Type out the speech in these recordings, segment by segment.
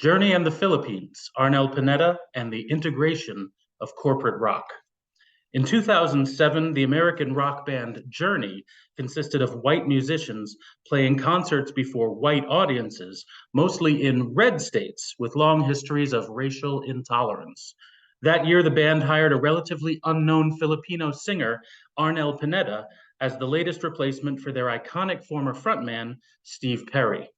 Journey and the Philippines, Arnel Pineda and the Integration of Corporate Rock. In 2007, the American rock band Journey consisted of white musicians playing concerts before white audiences, mostly in red states with long histories of racial intolerance. That year, the band hired a relatively unknown Filipino singer, Arnel Pineda, as the latest replacement for their iconic former frontman, Steve Perry.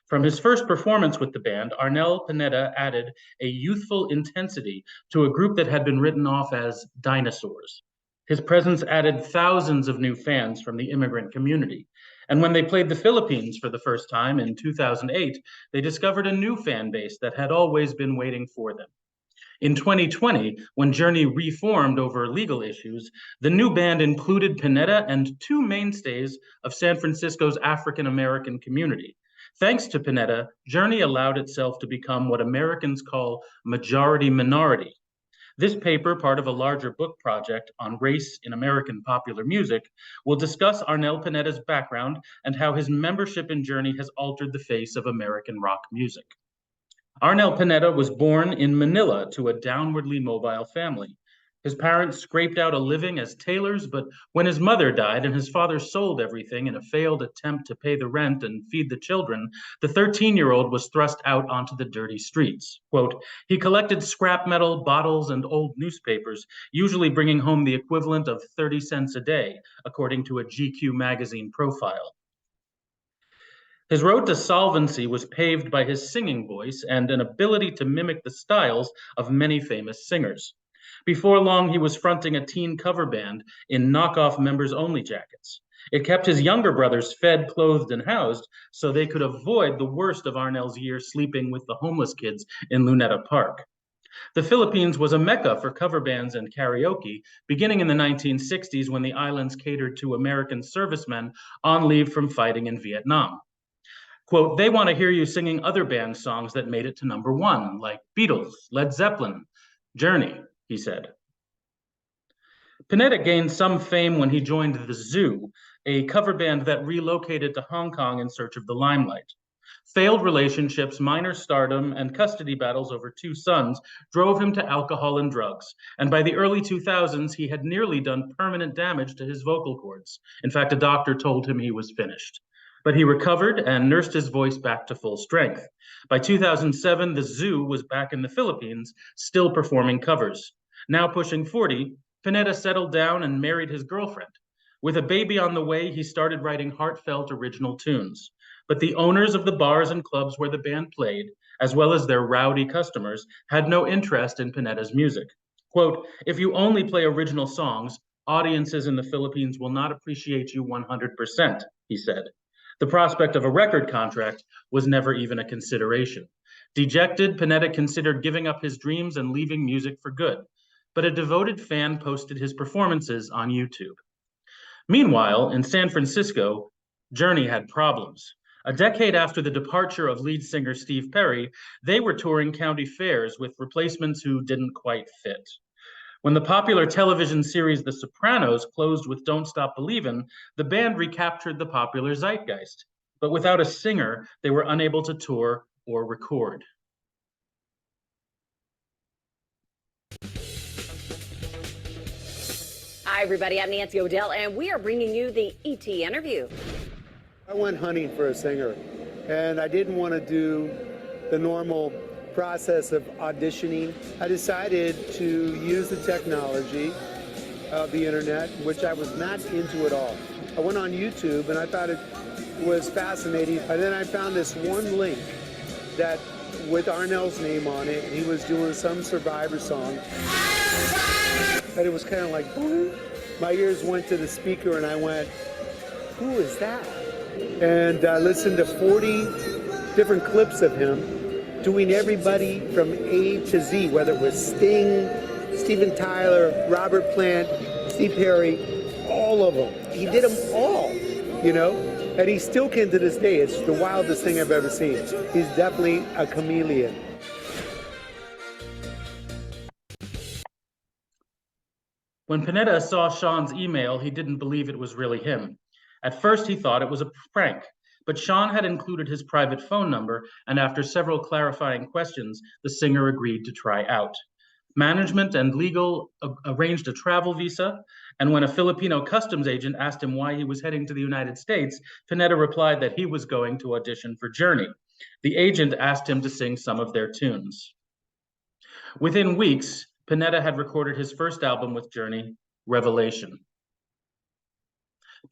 From his first performance with the band, Arnel Pineda added a youthful intensity to a group that had been written off as dinosaurs. His presence added thousands of new fans from the immigrant community. And when they played the Philippines for the first time in 2008, they discovered a new fan base that had always been waiting for them. In 2020, when Journey reformed over legal issues, the new band included Pineda and two mainstays of San Francisco's African American community. Thanks to Pineda, Journey allowed itself to become what Americans call majority-minority. This paper, part of a larger book project on race in American popular music, will discuss Arnel Pineda's background and how his membership in Journey has altered the face of American rock music. Arnel Pineda was born in Manila to a downwardly mobile family. His parents scraped out a living as tailors, but when his mother died and his father sold everything in a failed attempt to pay the rent and feed the children, the 13-year-old was thrust out onto the dirty streets. Quote, he collected scrap metal, bottles, and old newspapers, usually bringing home the equivalent of 30 cents a day, according to a GQ magazine profile. His road to solvency was paved by his singing voice and an ability to mimic the styles of many famous singers. Before long, he was fronting a teen cover band in knockoff members-only jackets. It kept his younger brothers fed, clothed, and housed so they could avoid the worst of Arnel's year sleeping with the homeless kids in Luneta Park. The Philippines was a mecca for cover bands and karaoke, beginning in the 1960s when the islands catered to American servicemen on leave from fighting in Vietnam. Quote, they want to hear you singing other band songs that made it to #1, like Beatles, Led Zeppelin, Journey, he said. Pineda gained some fame when he joined The Zoo, a cover band that relocated to Hong Kong in search of the limelight. Failed relationships, minor stardom, and custody battles over 2 sons drove him to alcohol and drugs. And by the early 2000s, he had nearly done permanent damage to his vocal cords. In fact, a doctor told him he was finished. But he recovered and nursed his voice back to full strength. By 2007, The Zoo was back in the Philippines, still performing covers. Now pushing 40, Pineda settled down and married his girlfriend. With a baby on the way, he started writing heartfelt original tunes. But the owners of the bars and clubs where the band played, as well as their rowdy customers, had no interest in Pineda's music. Quote, if you only play original songs, audiences in the Philippines will not appreciate you 100%, he said. The prospect of a record contract was never even a consideration. Dejected, Pineda considered giving up his dreams and leaving music for good, but a devoted fan posted his performances on YouTube. Meanwhile, in San Francisco, Journey had problems. A decade after the departure of lead singer Steve Perry, they were touring county fairs with replacements who didn't quite fit. When the popular television series The Sopranos closed with Don't Stop Believin', the band recaptured the popular zeitgeist. But without a singer, they were unable to tour or record. Hi, everybody. I'm Nancy O'Dell, and we are bringing you the ET interview. I went hunting for a singer, and I didn't want to do the normal process of auditioning. I decided to use the technology of the internet, which I was not into at all. I went on YouTube and I thought it was fascinating. And then I found this one link that with Arnel's name on it, he was doing some Survivor song. And it was kind of like, boom. My ears went to the speaker and I went, who is that? And I listened to 40 different clips of him doing everybody from A to Z, whether it was Sting, Steven Tyler, Robert Plant, Steve Perry, all of them. He did them all, you know? And he still can to this day. It's the wildest thing I've ever seen. He's definitely a chameleon. When Pineda saw Sean's email, he didn't believe it was really him. At first, he thought it was a prank, But Sean had included his private phone number, and after several clarifying questions, the singer agreed to try out. Management and legal arranged a travel visa, and when a Filipino customs agent asked him why he was heading to the United States, Pineda replied that he was going to audition for Journey. The agent asked him to sing some of their tunes. Within weeks, Pineda had recorded his first album with Journey, Revelation.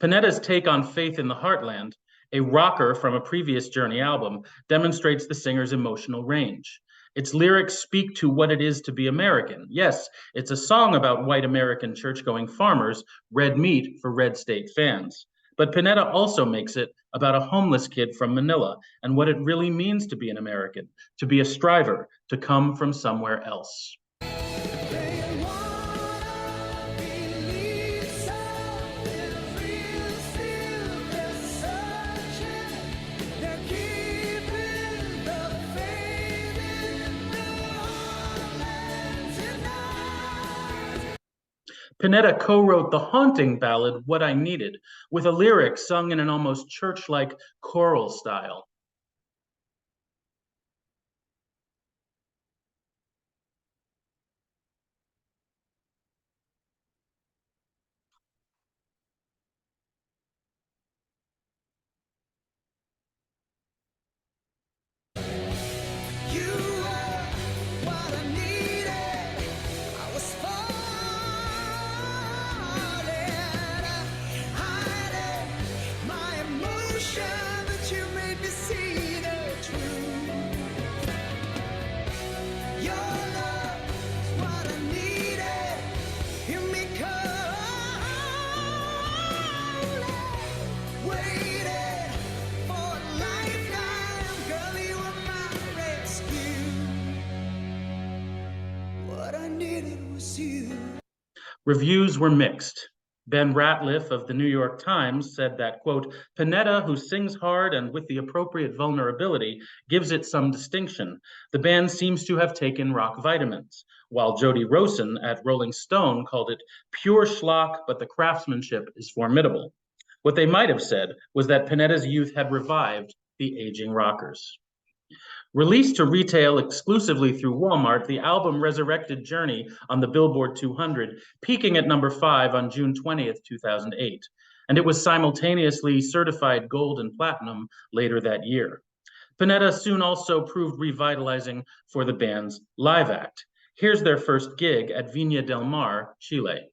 Pineda's take on Faith in the Heartland, a rocker from a previous Journey album, demonstrates the singer's emotional range. Its lyrics speak to what it is to be American. Yes, it's a song about white American church-going farmers, red meat for red state fans. But Pineda also makes it about a homeless kid from Manila and what it really means to be an American, to be a striver, to come from somewhere else. Pineda co-wrote the haunting ballad, What I Needed, with a lyric sung in an almost church-like choral style. Reviews were mixed. Ben Ratliff of the New York Times said that, quote, Pineda, who sings hard and with the appropriate vulnerability, gives it some distinction. The band seems to have taken rock vitamins, while Jody Rosen at Rolling Stone called it pure schlock, but the craftsmanship is formidable. What they might have said was that Pineda's youth had revived the aging rockers. Released to retail exclusively through Walmart, the album resurrected Journey on the Billboard 200, peaking at number 5 on June 20th, 2008. And it was simultaneously certified gold and platinum later that year. Pineda soon also proved revitalizing for the band's live act. Here's their first gig at Viña del Mar, Chile.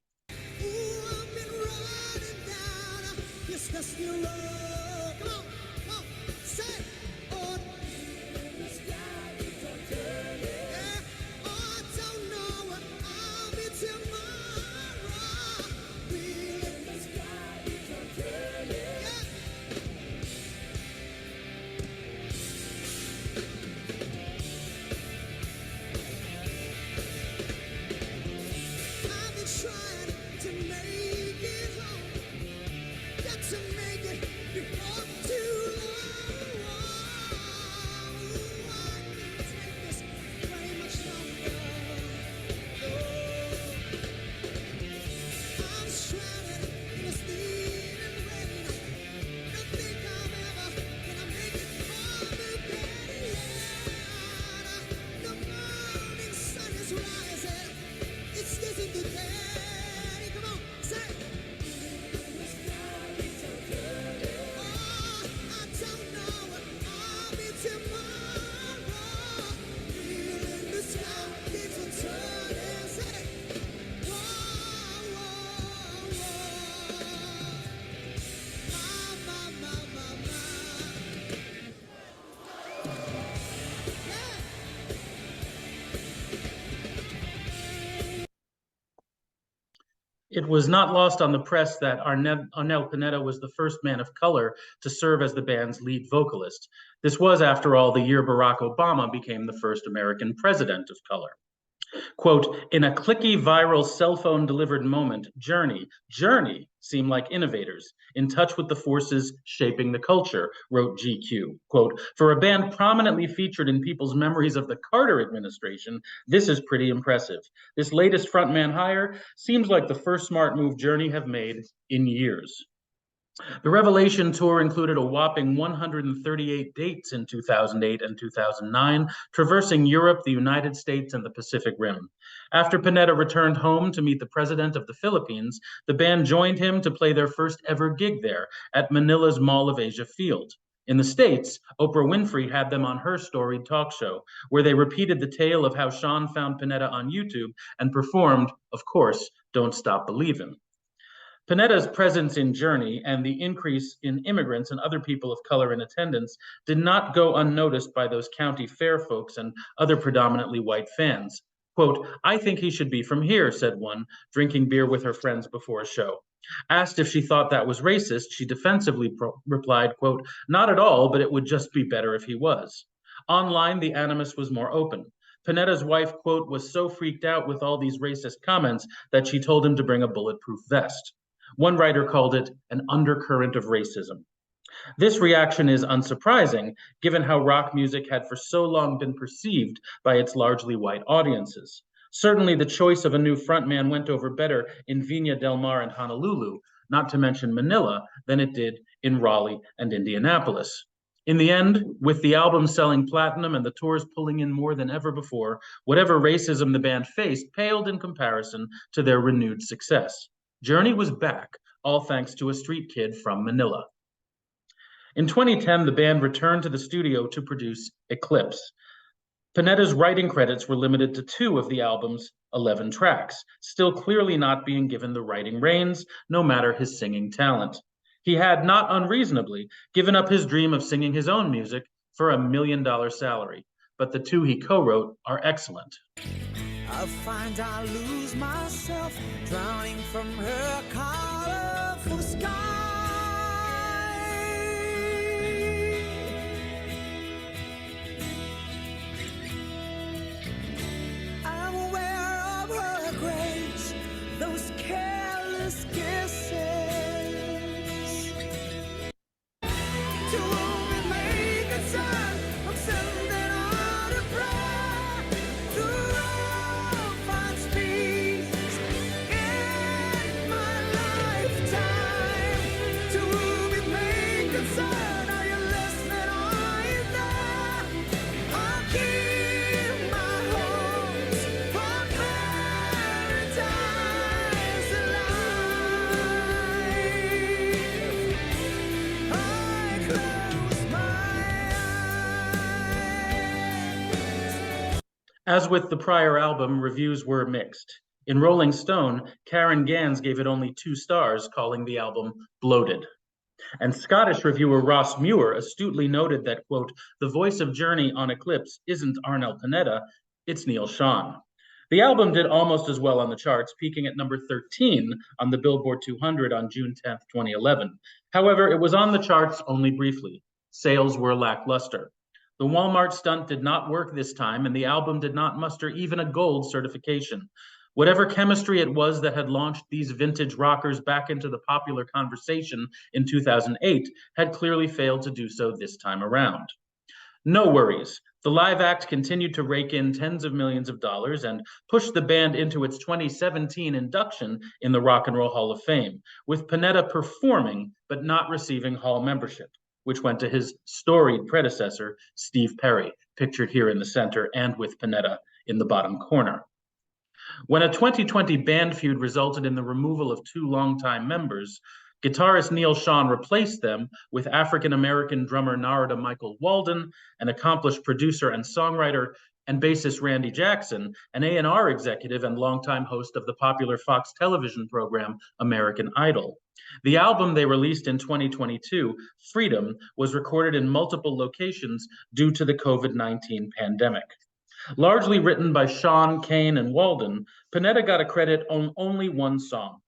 It was not lost on the press that Arnel Pineda was the first man of color to serve as the band's lead vocalist. This was, after all, the year Barack Obama became the first American president of color. Quote, in a clicky viral cell phone delivered moment, Journey seemed like innovators, in touch with the forces shaping the culture, wrote GQ. Quote, for a band prominently featured in people's memories of the Carter administration, this is pretty impressive. This latest frontman hire seems like the first smart move Journey have made in years. The Revelation tour included a whopping 138 dates in 2008 and 2009, traversing Europe, the United States, and the Pacific Rim. After Pineda returned home to meet the president of the Philippines, the band joined him to play their first ever gig there at Manila's Mall of Asia Field. In the States, Oprah Winfrey had them on her storied talk show, where they repeated the tale of how Sean found Pineda on YouTube and performed, of course, Don't Stop Believin'. Pineda's presence in Journey and the increase in immigrants and other people of color in attendance did not go unnoticed by those county fair folks and other predominantly white fans. Quote, "I think he should be from here," said one, drinking beer with her friends before a show. Asked if she thought that was racist, she defensively replied, quote, "Not at all, but it would just be better if he was." Online, the animus was more open. Pineda's wife, quote, "was so freaked out with all these racist comments that she told him to bring a bulletproof vest." One writer called it an undercurrent of racism. This reaction is unsurprising, given how rock music had for so long been perceived by its largely white audiences. Certainly, the choice of a new frontman went over better in Viña del Mar and Honolulu, not to mention Manila, than it did in Raleigh and Indianapolis. In the end, with the album selling platinum and the tours pulling in more than ever before, whatever racism the band faced paled in comparison to their renewed success. Journey was back, all thanks to a street kid from Manila. In 2010, the band returned to the studio to produce Eclipse. Pineda's writing credits were limited to 2 of the album's 11 tracks, still clearly not being given the writing reins, no matter his singing talent. He had, not unreasonably, given up his dream of singing his own music for $1 million salary, but the 2 he co-wrote are excellent. I find I lose myself, drowning from her colorful sky. I'm aware of her grace, those careless kisses. To whom it may concern, I'm sending out a prayer. The road finds peace in my lifetime. To whom it may concern, are you listening? Are you there? I'll keep my hopes for paradise alive. I close my eyes. As with the prior album, reviews were mixed. In Rolling Stone, Karen Gans gave it only 2 stars, calling the album bloated. And Scottish reviewer Ross Muir astutely noted that, quote, "the voice of Journey on Eclipse isn't Arnel Pineda, it's Neil Schon." The album did almost as well on the charts, peaking at number 13 on the Billboard 200 on June 10th, 2011. However, it was on the charts only briefly. Sales were lackluster. The Walmart stunt did not work this time, and the album did not muster even a gold certification. Whatever chemistry it was that had launched these vintage rockers back into the popular conversation in 2008 had clearly failed to do so this time around. No worries. The live act continued to rake in tens of millions of dollars and pushed the band into its 2017 induction in the Rock and Roll Hall of Fame, with Pineda performing but not receiving hall membership, which went to his storied predecessor, Steve Perry, pictured here in the center and with Pineda in the bottom corner. When a 2020 band feud resulted in the removal of 2 longtime members, guitarist Neil Schon replaced them with African-American drummer Narada Michael Walden, an accomplished producer and songwriter, and bassist Randy Jackson, an A&R executive and longtime host of the popular Fox television program American Idol. The album they released in 2022, Freedom, was recorded in multiple locations due to the COVID-19 pandemic. Largely written by Sean, Kane, and Walden, Pineda got a credit on only 1 song.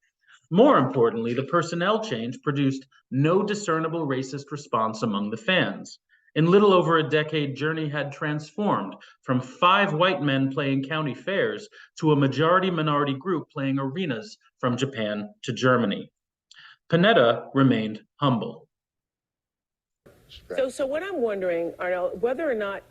More importantly, the personnel change produced no discernible racist response among the fans. In little over a decade, Journey had transformed from 5 white men playing county fairs to a majority-minority group playing arenas from Japan to Germany. Pineda remained humble. So what I'm wondering, Arnel, whether or not,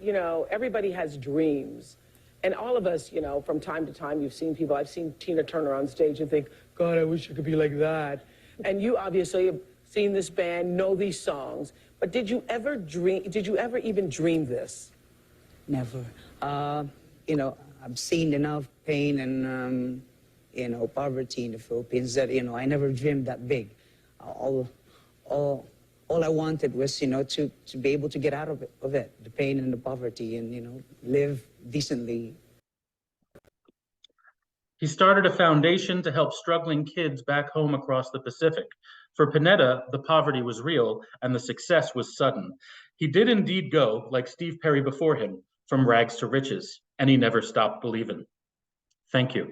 everybody has dreams. And all of us, from time to time, you've seen people, I've seen Tina Turner on stage and think, God, I wish I could be like that. And you obviously seen this band, know these songs, but did you ever even dream this? Never. You know, I've seen enough pain and, you know, poverty in the Philippines that, you know, I never dreamed that big. All I wanted was, you know, to be able to get out of it, the pain and the poverty, and, you know, live decently. He started a foundation to help struggling kids back home across the Pacific. For Pineda, the poverty was real and the success was sudden. He did indeed go, like Steve Perry before him, from rags to riches, and he never stopped believing. Thank you.